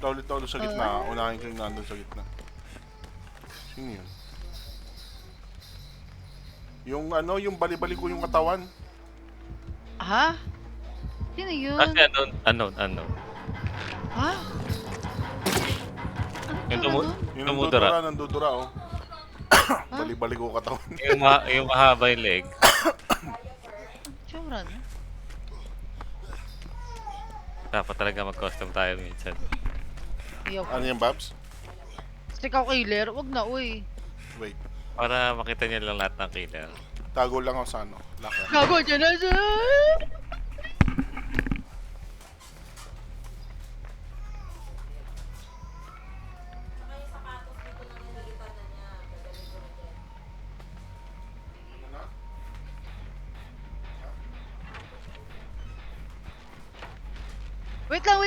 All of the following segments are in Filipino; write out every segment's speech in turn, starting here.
Punta ulit ako sa gitna. Unahin ko yung nandun sa gitna. Sino yun? Yung ano, yung bali-bali ko yung katawan. Ha? Sino yun? Kasi unknown. Ha? Ano Yung tsura nun? Yung Dumudura. nandudura, oh. Bali-bali ko katawan. Yung mahaba yung leg. Ano tsura nun? Dapat talaga mag-custom tayo minsan. Iyaw ko. Ano yan, Babs? Ikaw killer? Wag na, uy. Wait. Para makita niyo lang lahat ng killer. Tago lang ako sa ano. Laka. Gago dyan na siya!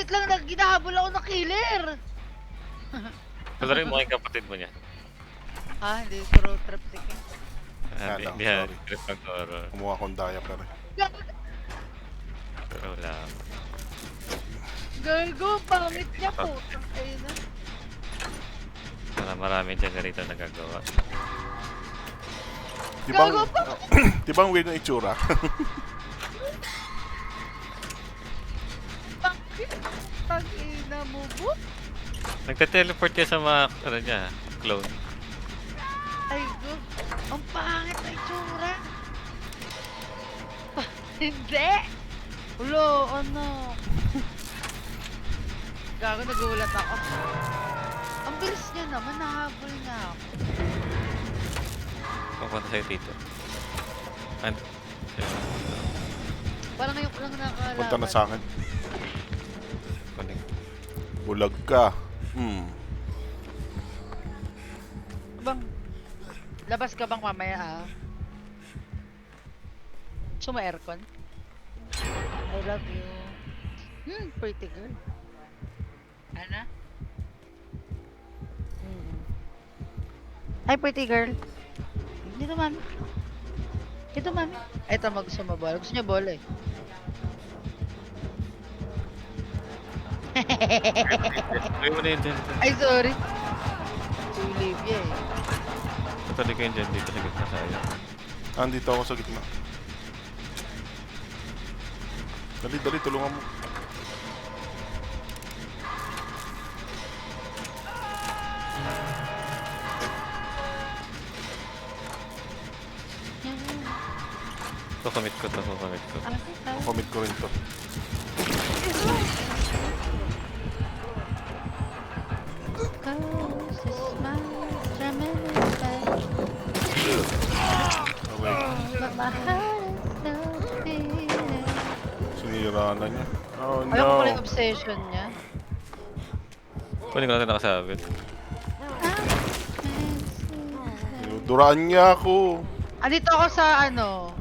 Wait lang, nagkinahabol ako ng killer! Kalarin mo yung kapatid mo niya. Ha? Hindi, puro trap stick eh. Yan lang, Hindi, sorry. trip ng horror. Kumuha akong diaper eh. Pero wala. Gago, pangit niya po. Ayun na. Para marami dyan ganito nagagawa. Di bang, Gago pa! di bang weird na itsura? Pangit! Tangina mo po? Nagte-teleport niya sa mga niya, clone. Ay, go. Ang pangit na itsura. Hindi! Ulo, ano? Gago, nagulat ako. Ang bilis niya naman, nahabol na ako. Pupunta sa'yo dito. And, Parang ngayon ko lang nakakalaban. Punta na sa akin. connect. Bulag ka. Bang, labas ka bang mamaya ah? Suma aircon? I love you. Pretty girl. Ana? Hi, pretty girl. Dito, mami. Dito, mami. Eto, gusto mo bola. Gusto niya bola eh. Tuloy mo na yun dyan. Ay, sorry. Si Olivia eh. Tuloy ko yun dyan dito sa gitna sa'yo. Andito ako sa gitna. Dali, tulungan mo. Kukumit ko. Commit ko rin to. Sinira na niya. Oh no. Ayoko pala yung obsession niya. Kunin ko natin nakasabit. Duraan niya ako. Andito ako sa ano.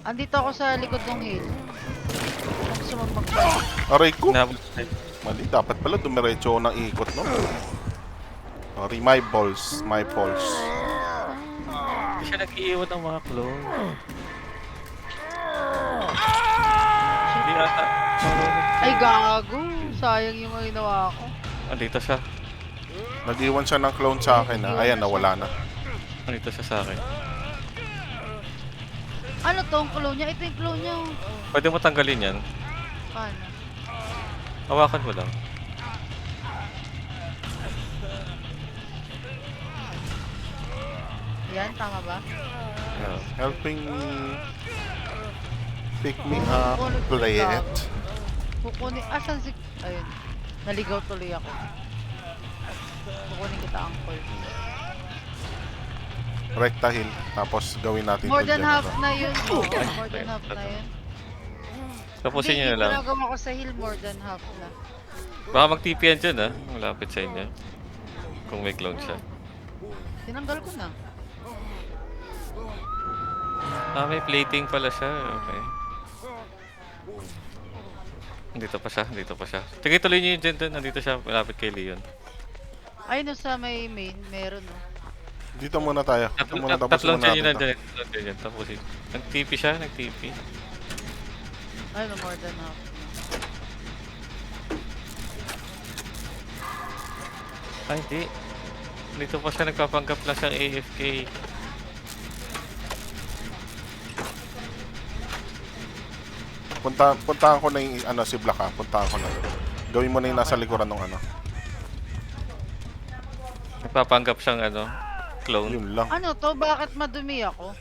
Andito ako sa likod ng hill. Gusto mo mag-fight? Aray ko. Nahabol. Mali, dapat pala dumiretso ako ng ikot, no? Sorry, my balls. Hindi siya nag-iiwan ng mga clone. Hindi ata. Ay, gago. Sayang yung mga ginawa ko. Andito siya. Nag-iwan siya ng clone sa akin, ha? Ayan, nawala na. Andito siya sa akin. Ano to? Ang clone niya? Ito yung clone niya. Pwede mo tanggalin yan. Paano? Hawakan mo lang. Yan, tama ba? Helping me pick me up, play it. Kukunin. Asan si... Ayun. Naligaw tuloy ako. Kukunin kita, uncle. Recta hill, tapos gawin natin More to than dyan, half ano? na yun. More than half na yun. Tapusin nyo na Hindi, lang. ginagawa ko sa hill, more than half na. Baka mag-TP yan dyan ah. Malapit sa inyo. Kung may clone siya. Tinanggal ko na. Ah, may plating pala siya. Okay. Dito pa siya. Sige, tuloy nyo yun dyan dun. Nandito siya, malapit kay Leon. Ay, no, sa may main, meron no. Dito muna tayo. Dito muna, tapos Tatlong muna dyan yun natin to. nandyan. Tatlong dyan. Tapusin. Nag-TP siya, nag-TP. Ay, no, more than half. Ay, hindi. Dito pa siya nagpapanggap lang siyang AFK. Puntahan ko na yung ano, si Black ha. Puntahan ko na. Gawin mo na yung nasa likuran ng ano. Nagpapanggap siyang ano, clone. Yun lang. Ano to? Bakit madumi ako?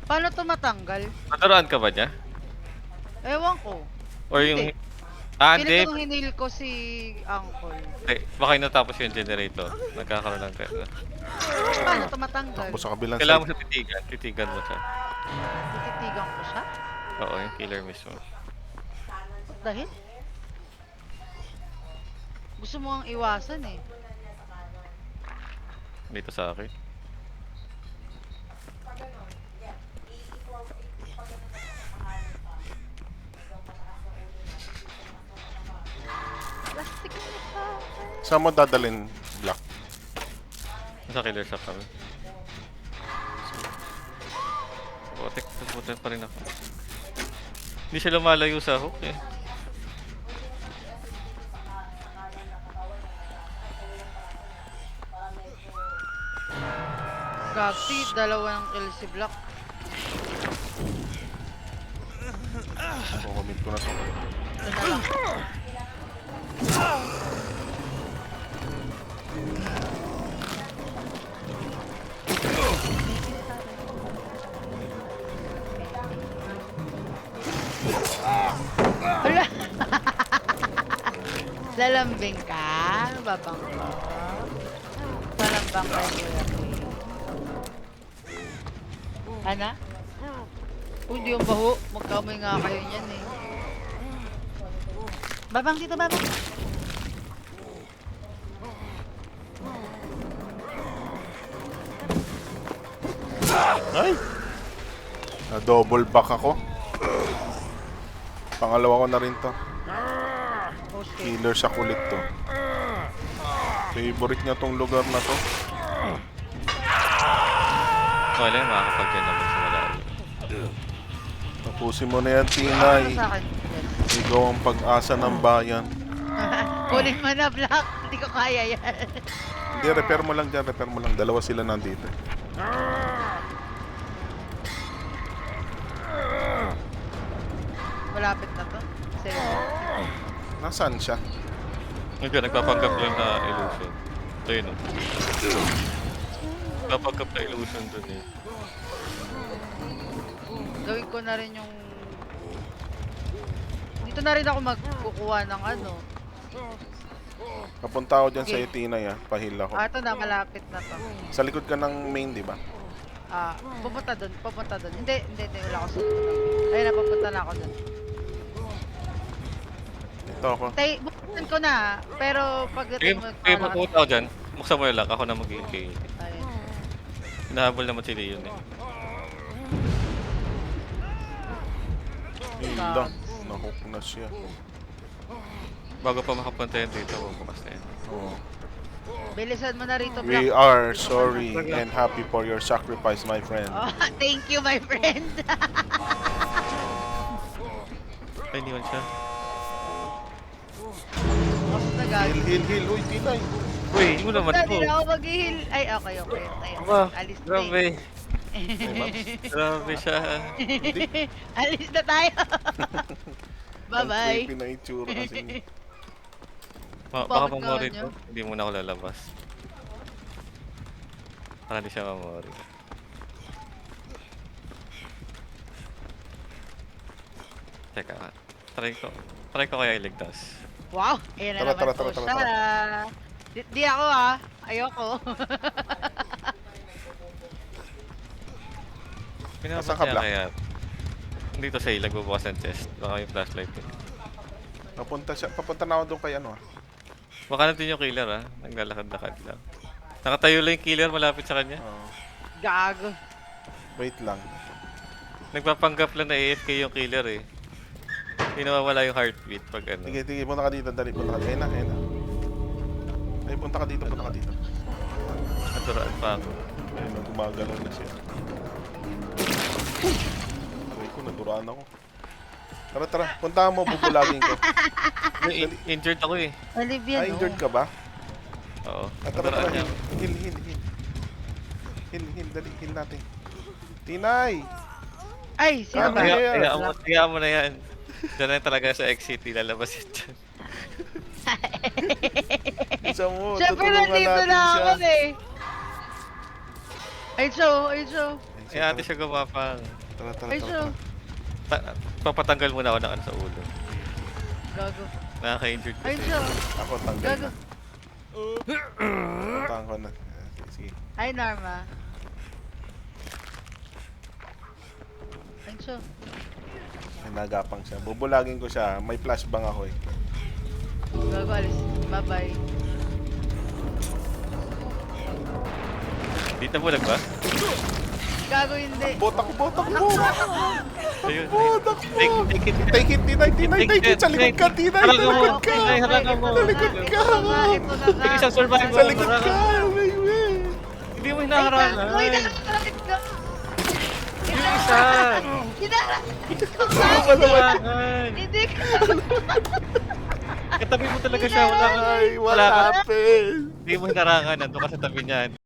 Paano to matanggal? Naturoan ka ba niya? Ewan ko. Or yung... Hindi. Ah, Pilit hindi. ko hinil ko si Uncle. Hindi. Baka yung natapos yung generator. Nagkakaroon ng kaya. Paano to matanggal? Takbo sa kabilang Kailangan mo side. siya titigan. Titigan mo siya. Tititigan ko siya? Oo, yung killer mismo. Dahil? Gusto mo ang iwasan eh. Dito sa akin. Plastic na siya. Saan mo dadalhin, Black? Nasa killer shop kami. Botek, botek pa rin ako. Hindi siya lumalayo sa hook eh. Gagsi, dalawa ng kill si Black. Comment ko na to. Ito na lang. Hala! Lalambing ka? Babang ko? Palambang ka, Kuya Queen. Ana? Uy, hindi yung baho. Magkamay nga kayo niyan eh. Babang dito, babang. Ay! Na-double back ako. Pangalawa ko na rin to. Okay. Killer sa kulit to. Favorite niya tong lugar na to. Wala yung makakapag-yan naman sa malayo. Tapusin mo na yan, Tinay. Ano sa akin? Ikaw ang pag-asa ng bayan. Kunin mo na, Black. Hindi ko kaya yan. Hindi, repair mo lang dyan, repair mo lang. Dalawa sila nandito. Malapit na to. Sige. Nasaan siya? Ngayon, nagpapanggap lang na illusion. Ito yun oh. Nagpapanggap na illusion dun eh. Gawin ko na rin yung... Dito na rin ako magkukuha ng ano. Papunta ako dyan sa Okay. Tinay ha. Pahil ako. Ah, ito na, malapit na to. Sa likod ka ng main, di ba? Ah, pupunta doon, pupunta doon. Hindi, wala ako sa doon. Ayun na, pupunta na ako doon. Ito ako. Tay, buksan ko na, pero Sige, pagdating mo... sige, magpunta ako dyan. Buksan mo yun lang, ako na mag-AK. Ayun. Hinahabol naman si Leon eh. Yun lang. Nahook na siya. Bago pa makapunta yan dito, bukas na yan. Oo. Bilisan mo na rito, We Black. are sorry and happy for your sacrifice, my friend. Oh, thank you, my friend. Ay, iniwan siya. Tapos na gagi. Heal. Uy, Tinay. Uy, hindi mo naman Hindi po. na ako mag-heal. Ay, okay. Ayun. Aba, Alis na grabe. Ay, Mabs. Grabe siya. Alis na tayo. Ang Bye-bye. creepy na itsura kasi. Baka Bakit mamori kanya? to. Hindi muna ako lalabas. Para di siya mamori. Teka, try ko kaya iligtas. Wow, ayan na Tara, naman po tara. siya. Di ako ah. Ayoko. Nasaan ka, Pinapasaya Black? kaya. Dito sa ilag, bubukas ng chest. Baka yung flashlight eh. Papunta na ako doon kay ano ah. Baka natin yung killer ah. Naglalakad-lakad lang. Nakatayo lang yung killer malapit sa kanya. Oo. Gago. Wait lang. Nagpapanggap lang na AFK yung killer eh. Hindi nawawala yung heartbeat pag ano. Sige, punta ka dito. Dali, punta ka dito. Ayun na. Ay, punta ka dito. Naturaan pa ako. Ayun na, gumagalaw na siya. Aray ko, naduraan ako. Tara, tara. Puntahan mo, bubulagin ko. Injured ako eh. Olivia, no? Injured ka ba? Oo. Tara, tara. Nakaraan niya. Heal. Heal, dali. Heal natin. Tinay! Ay, sino Ano ba? yan? Kaya mo na yan. Diyan na talaga sa exit, ilalabas yun dyan. Isa mo, Siyempre, tutulungan nandito natin na siya. ako eh. Ay, so. Eh, ate siya gumapang. Tara. Ay, so. Papatanggal muna ako ng ano sa ulo. Gago. Nakaka-injured Ay, kasi. so. Ako, tanggal Gago. na. Puntahan ko na. Sige. Hi, Norma. Ay, so. Ay, nagapang siya. Bubulagin ko siya. May flashbang ako eh. Gago, alis. Bye-bye. Di na bulag ba? Gago, hindi. Botak mo! Ayun. Botak mo! Take it. Take it, Tinay! Take it! Sa likod ka, Tinay! Sa Harangan mo. likod ka! Tinay, harangan mo. Sa likod ka! Ito na nga. Isang survivor. Sa likod ka! Baby! Hindi mo Uy, hinaharangan. nakakit ka. Yung isa. Hinarakit ka. Hinaharangan. Hindi ka. Katabi mo talaga siya. Wala ka. Ay, what happened? Hindi mo hinarangan. Nandun ka sa tabi niyan.